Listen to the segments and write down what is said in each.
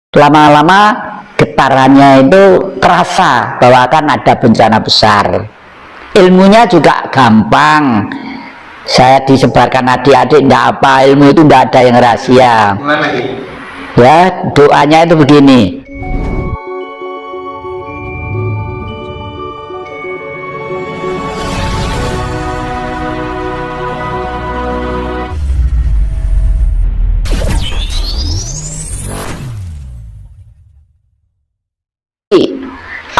lama-lama getarannya itu terasa bahwa akan ada bencana besar. Ilmunya juga gampang, saya disebarkan adik-adik, tidak apa, ilmu itu tidak ada yang rahasia. Ya, doanya itu begini.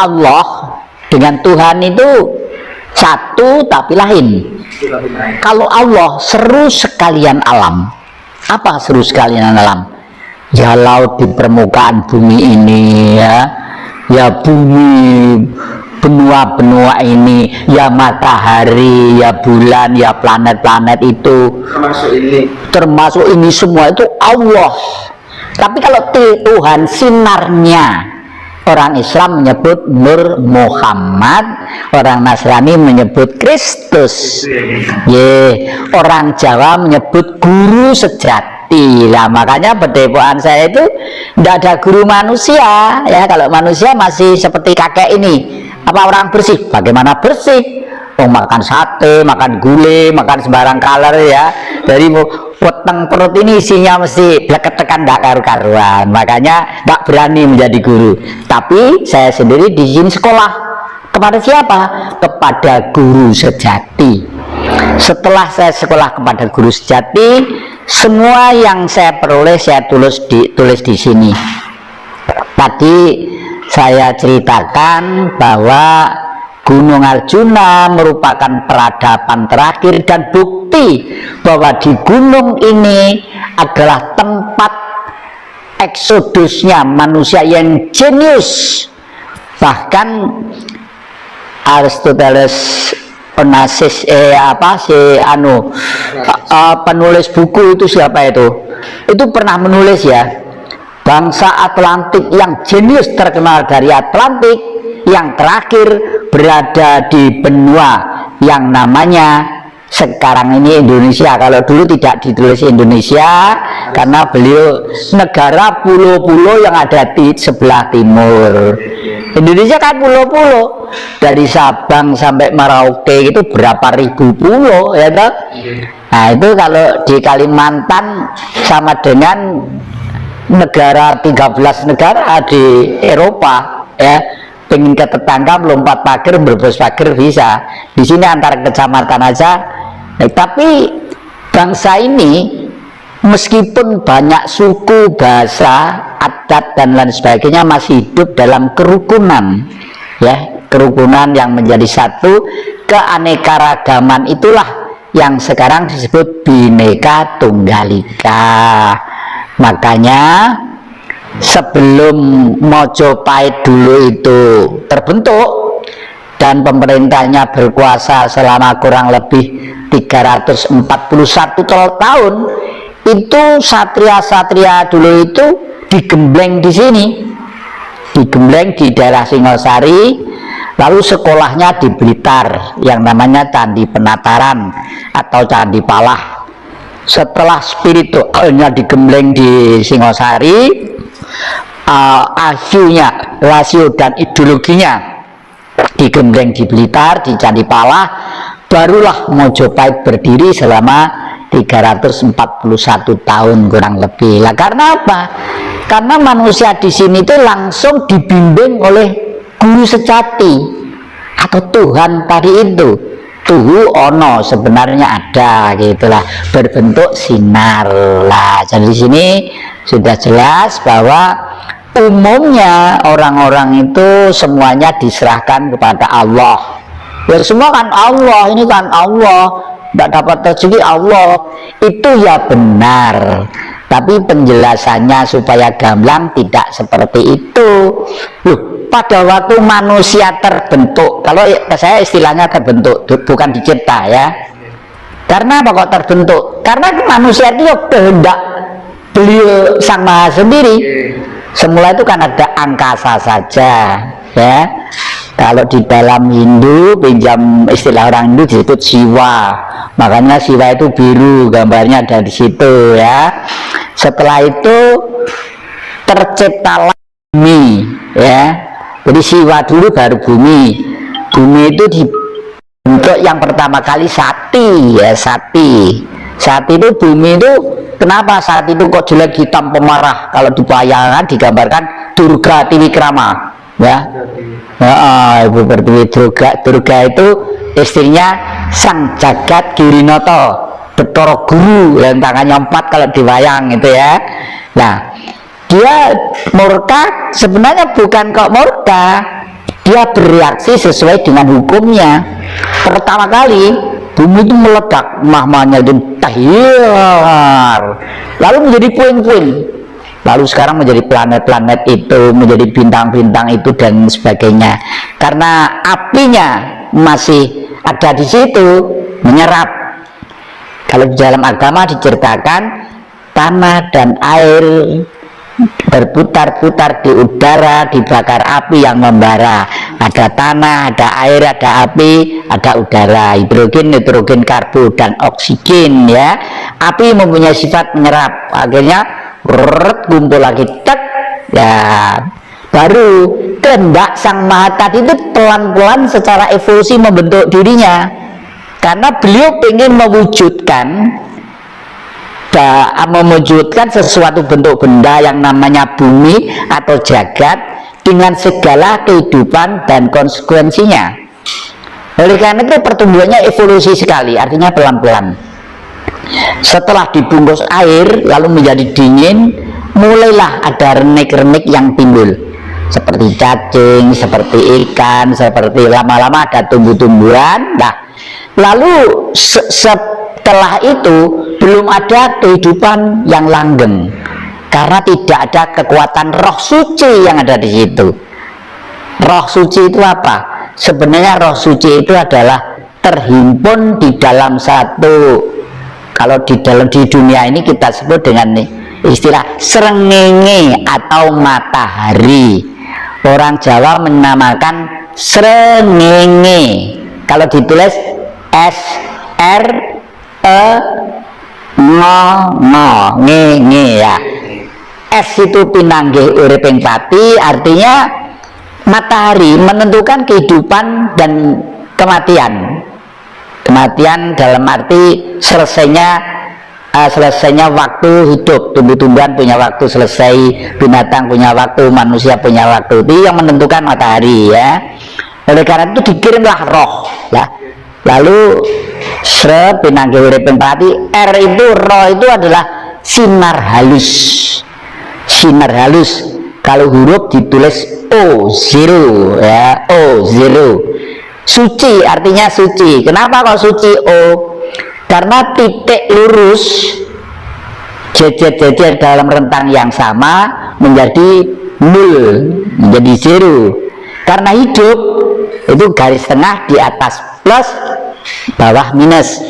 Allah dengan Tuhan itu satu tapi lain. Kalau Allah seru sekalian alam. Apa seru sekalian alam? Ya laut di permukaan bumi ini, ya bumi, benua-benua ini, ya matahari, ya bulan, ya planet-planet itu, termasuk ini semua itu Allah. Tapi kalau Tuhan sinarnya, orang Islam menyebut Nur Muhammad, orang Nasrani menyebut Kristus, orang Jawa menyebut guru sejati. Nah, makanya berdepokan saya itu tidak ada guru manusia, ya. Kalau manusia masih seperti kakek ini, apa orang bersih? Bagaimana bersih? Makan sate, makan gulai, makan sembarang color, ya. Dari weteng perut ini isinya mesti bleketekan tidak karu-karuan. Makanya tidak berani menjadi guru. Tapi saya sendiri di sini sekolah kepada siapa? Kepada guru sejati. Setelah saya sekolah kepada guru sejati, semua yang saya peroleh saya tulis di sini. Tadi saya ceritakan bahwa Gunung Arjuna merupakan peradaban terakhir dan bukti bahwa di gunung ini adalah tempat eksodusnya manusia yang jenius. Bahkan Aristoteles Onassis penulis buku itu siapa itu pernah menulis, ya, bangsa Atlantik yang jenius terkenal dari Atlantik yang terakhir berada di benua yang namanya sekarang ini Indonesia. Kalau dulu tidak ditulis Indonesia karena beliau negara pulau-pulau yang ada di sebelah timur. Indonesia kan pulau-pulau, dari Sabang sampai Merauke itu berapa ribu pulau, ya toh? Nah, itu kalau di Kalimantan sama dengan negara 13 negara di Eropa, ya. Pengen ke tetangga melompat pagar, berbos pagar bisa. Di sini antar kecamatan aja. Tapi bangsa ini meskipun banyak suku, bahasa, adat dan lain sebagainya masih hidup dalam kerukunan, ya, kerukunan yang menjadi satu. Keanekaragaman itulah yang sekarang disebut Bhinneka Tunggal Ika. Makanya sebelum Mojopahit dulu itu terbentuk dan pemerintahnya berkuasa selama kurang lebih 341 tahun, itu satria-satria dulu itu digembleng di sini, digembleng di daerah Singosari, lalu sekolahnya di Blitar yang namanya Candi Penataran atau Candi Palah. Setelah spiritualnya digembleng di Singosari, rasio dan ideologinya digembleng di Blitar, di Candi Palah, barulah Mojopahit berdiri selama 341 tahun kurang lebih. Lah karena apa? Karena manusia di sini itu langsung dibimbing oleh guru sejati atau Tuhan tadi itu. Tuhu ono sebenarnya ada, gitulah, berbentuk sinar. Lah, jadi di sini sudah jelas bahwa umumnya orang-orang itu semuanya diserahkan kepada Allah. Ya semua kan Allah, ini kan Allah, tidak dapat rezeki Allah, itu ya benar. Tapi penjelasannya supaya gamblang tidak seperti itu. Loh, pada waktu manusia terbentuk, kalau saya istilahnya terbentuk, bukan dicipta, ya. Karena apa kok terbentuk? Karena manusia itu kehendak beliau Sang Maha sendiri. Semula itu kan ada angkasa saja, ya. Kalau di dalam Hindu, pinjam istilah orang Hindu disebut Siwa. Makanya Siwa itu biru, gambarnya ada di situ, ya. Setelah itu terciptalah bumi, ya. Jadi siwa dulu baru bumi. Bumi itu dibentuk yang pertama kali sati, ya, sati. Sati itu bumi itu, kenapa saat itu kok jelek hitam pemarah? Kalau di bayangan digambarkan Durga Tiwikrama, ya. Ibu Pertiwi Durga itu istrinya Sang Jagat Girinoto, Betara Guru, yang tangannya 4 kalau diwayang itu, ya. Nah, dia murka sebenarnya bukan kok murka, dia bereaksi sesuai dengan hukumnya. Pertama kali bumi itu meledak, mahmahnya itu tahir, lalu menjadi puing-puing, lalu sekarang menjadi planet-planet itu, menjadi bintang-bintang itu dan sebagainya, karena apinya masih ada di situ menyerap. Kalau di dalam agama diceritakan tanah dan air berputar-putar di udara, dibakar api yang membara. Ada tanah, ada air, ada api, ada udara, hidrogen, nitrogen, karbo, dan oksigen, ya. Api mempunyai sifat menyerap, akhirnya kumpul lagi, tek, ya. Baru kehendak Sang Maha Tadi itu pelan-pelan secara evolusi membentuk dirinya, karena beliau ingin mewujudkan sesuatu bentuk benda yang namanya bumi atau jagat dengan segala kehidupan dan konsekuensinya. Oleh karena itu pertumbuhannya evolusi sekali, artinya pelan-pelan. Setelah dibungkus air lalu menjadi dingin, mulailah ada renik-renik yang timbul, seperti cacing, seperti ikan, seperti lama-lama ada tumbuh-tumbuhan. Nah, lalu setelah itu belum ada kehidupan yang langgeng, karena tidak ada kekuatan roh suci yang ada di situ. Roh suci itu apa? Sebenarnya roh suci itu adalah terhimpun di dalam satu, kalau di dunia ini kita sebut dengan istilah srengenge atau matahari. Orang Jawa menamakan srengenge, kalau ditulis nge, ya. Es itu pinanggih uriping pati, artinya matahari menentukan kehidupan dan kematian. Kematian dalam arti selesainya waktu hidup. Tumbuh-tumbuhan punya waktu selesai, binatang punya waktu, manusia punya waktu. Itu yang menentukan matahari, ya. Oleh karena itu dikirimlah roh, ya. Lalu pinanggih uriping pati, R itu, roh itu adalah sinar halus. Sinar halus, kalau huruf ditulis O0, ya, O0. Suci artinya suci. Kenapa kok suci O? Karena titik lurus jejer-jejer dalam rentang yang sama menjadi nol, menjadi zero. Karena hidup itu garis tengah, di atas plus, bawah minus.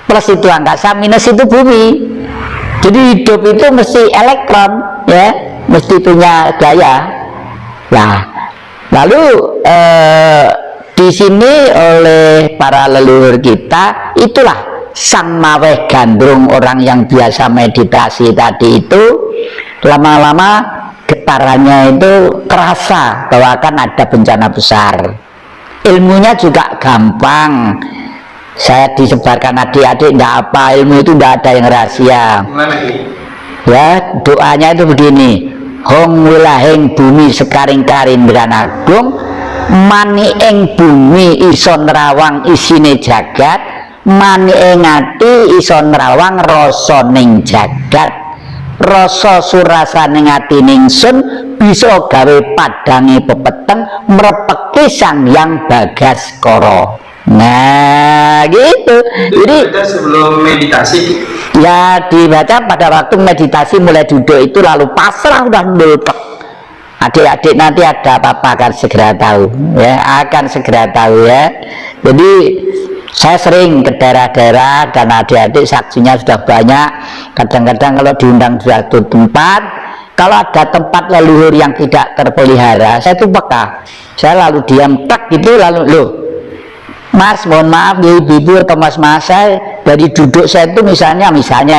Plus itu angkasa, minus itu bumi. Jadi hidup itu mesti elektron, ya, mesti punya gaya. Nah, lalu di sini oleh para leluhur kita, itulah Sang Maweh Gandrung, orang yang biasa meditasi tadi itu, lama-lama getarannya itu kerasa bahwa akan ada bencana besar. Ilmunya juga gampang, saya disebarkan adik-adik, enggak apa, ilmu itu enggak ada yang rahasia. Ya, doanya itu begini: hong wilahing bumi sekaring karinderan agung, mani ing bumi iso nerawang isine jagat, mani ing ati iso nerawang rasa ning jagat. Rasa surasane ati ningsun bisa gawe padange pepeteng mrepeki Sang Hyang Bagaskara. Nah, gitu. Jadi sebelum meditasi ya dibaca pada waktu meditasi, mulai duduk itu lalu pasrah, udah nulpek. Adik-adik nanti ada apa-apa akan segera tahu, ya, akan segera tahu, ya. Jadi saya sering ke daerah-daerah dan adik-adik saksinya sudah banyak. Kadang-kadang kalau diundang di suatu tempat, kalau ada tempat leluhur yang tidak terpelihara, saya tuh peka, saya lalu diam tak gitu, lalu loh Mas, mohon maaf ya ibu-ibu atau mas-mas, saya dari duduk saya itu misalnya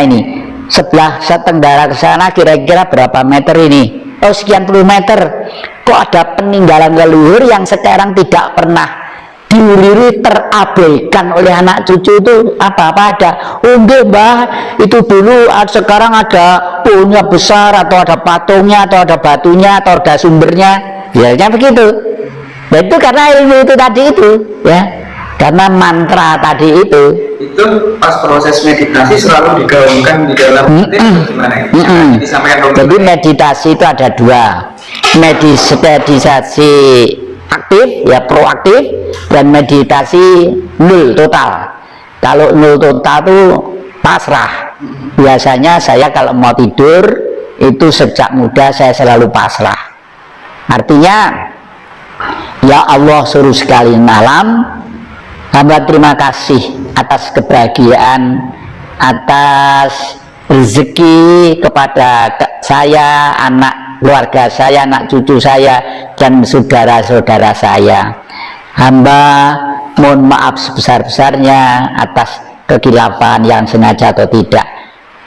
ini sebelah saya tenggara ke sana kira-kira berapa meter ini, sekian puluh meter, kok ada peninggalan leluhur yang sekarang tidak pernah diuliri, terabaikan oleh anak cucu itu apa-apa ada. Oh enggak mbah, itu dulu sekarang ada pohonnya besar, atau ada patungnya, atau ada batunya, atau ada sumbernya, ya kan begitu. Nah, itu karena ilmu itu tadi itu ya, karena mantra tadi itu pas proses meditasi selalu digaungkan di dalam gimana ya? Disampaikan jadi meditasi itu ada dua, meditasi aktif ya, proaktif, dan meditasi nul total. Kalau nul total itu pasrah. Biasanya saya kalau mau tidur itu sejak muda saya selalu pasrah, artinya ya Allah suruh sekali malam, hamba terima kasih atas kebahagiaan, atas rezeki kepada saya, anak keluarga saya, anak cucu saya, dan saudara-saudara saya. Hamba mohon maaf sebesar-besarnya atas kekilafan yang sengaja atau tidak.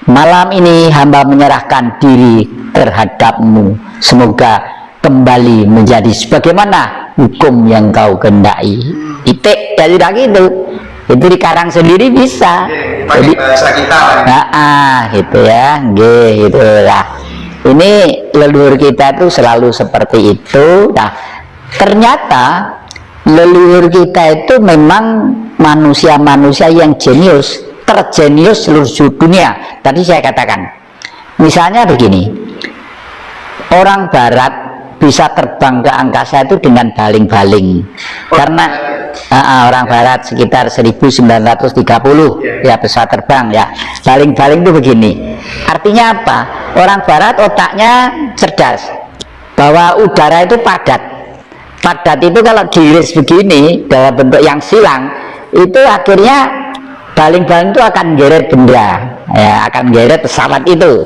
Malam ini hamba menyerahkan diri terhadapmu, semoga kembali menjadi sebagaimana hukum yang kau kehendaki. Itik dari itu dikarang sendiri bisa. Jadi bahasa kita gitu ya, gitu lah. Ini leluhur kita tuh selalu seperti itu. Nah, ternyata leluhur kita itu memang manusia-manusia yang jenius, terjenius seluruh dunia. Tadi saya katakan, misalnya begini, orang Barat bisa terbang ke angkasa itu dengan baling-baling, karena orang Barat sekitar 1930 ya pesawat terbang ya. Baling-baling itu begini, artinya apa? Orang Barat otaknya cerdas, bahwa udara itu padat itu kalau diiris begini dalam bentuk yang silang, itu akhirnya baling-baling itu akan geret benda ya, akan geret pesawat itu.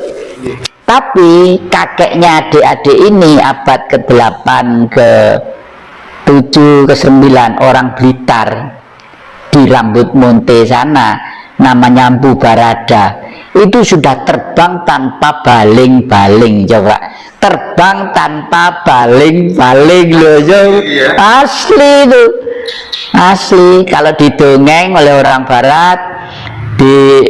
Tapi kakeknya adik-adik ini abad ke-8, ke-7, ke-9 orang Blitar di Rambut Monte sana, namanya Mpu Barada, itu sudah terbang tanpa baling-baling. Coba terbang tanpa baling-baling loh, asli itu, asli. Kalau didongeng oleh orang Barat, di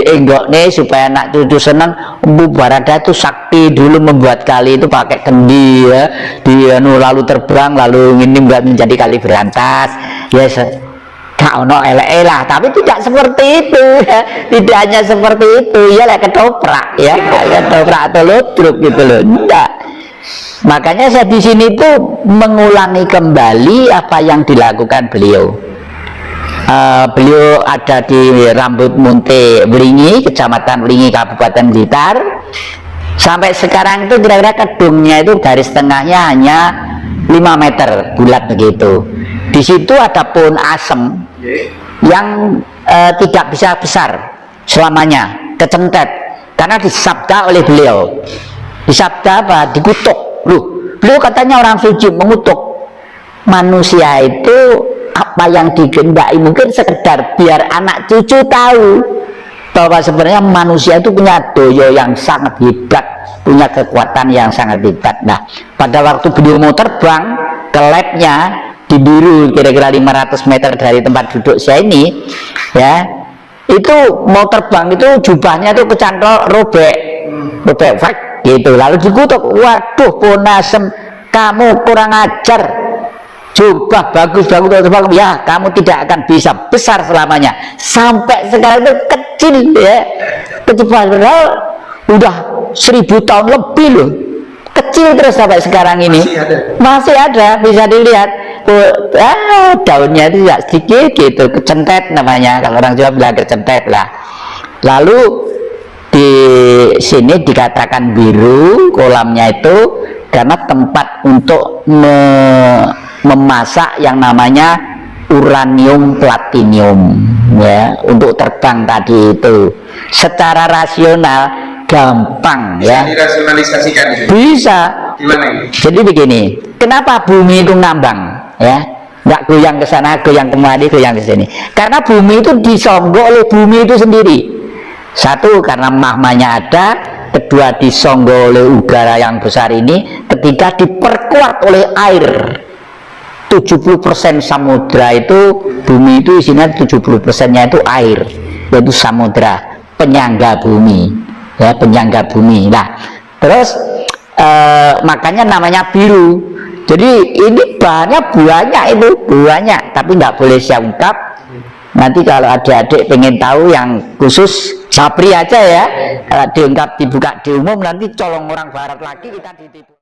enggok nih supaya anak cucu senang. Mpu Barada itu sakti dulu membuat kali itu pakai kendi ya, lalu terbang, lalu ini buat menjadi kali berantas ya. Kau no lah, tapi tidak seperti itu ya. Tidak hanya seperti itu ya, kayak ketoprak ya, ketoprak atau ludruk gitu loh, enggak. Makanya saya di sini tuh mengulangi kembali apa yang dilakukan beliau. Beliau ada di Rambut Monte Wlingi, Kecamatan Wlingi, Kabupaten Blitar. Sampai sekarang itu kira-kira kedungnya itu garis tengahnya hanya 5 meter bulat begitu. Di situ ada pohon asem yang tidak bisa besar selamanya, kecentet, karena disabda oleh beliau. Disabda apa? Dikutuk. Loh, beliau katanya orang suci mengutuk manusia itu. Apa yang dikehendaki mungkin sekedar biar anak cucu tahu bahwa sebenarnya manusia itu punya doyo yang sangat hebat, punya kekuatan yang sangat hebat. Nah, pada waktu beliau mau terbang ke labnya di Biru, kira-kira 500 meter dari tempat duduk saya ini ya, itu mau terbang itu jubahnya itu kecantol robek fak gitu, lalu dikutuk. Waduh, pohon asem, kamu kurang ajar, jubah bagus terbang ya, kamu tidak akan bisa besar selamanya. Sampai sekarang itu kecil ya, kecil padahal udah 1000 tahun lebih loh, kecil terus sampai sekarang ini masih ada bisa dilihat. Daunnya itu tidak sedikit gitu, kecentet namanya, kalau orang Jawa bilang kecentet lah. Lalu di sini dikatakan biru kolamnya itu karena tempat untuk memasak yang namanya uranium platinium ya, untuk terbang tadi itu. Secara rasional gampang ya, dirasionalisasikan itu. Bisa. Gimana? Jadi begini, kenapa bumi itu ngambang ya, nggak goyang ke sana, goyang kemari, goyang ke sini? Karena bumi itu disonggok oleh bumi itu sendiri. Satu, karena magmanya ada. kedua disonggo oleh udara yang besar ini ketika diperkuat oleh air. 70% samudra itu, bumi itu isinya 70%-nya itu air, yaitu samudra, penyangga bumi, ya, penyangga bumi. Nah, terus makanya namanya biru. Jadi ini bahannya banyak, itu banyak, tapi nggak boleh saya ungkap. Nanti kalau adik-adik pengen tahu yang khusus Sapri aja ya, diungkap, dibuka di umum, nanti colong orang barat lagi kita ditipu.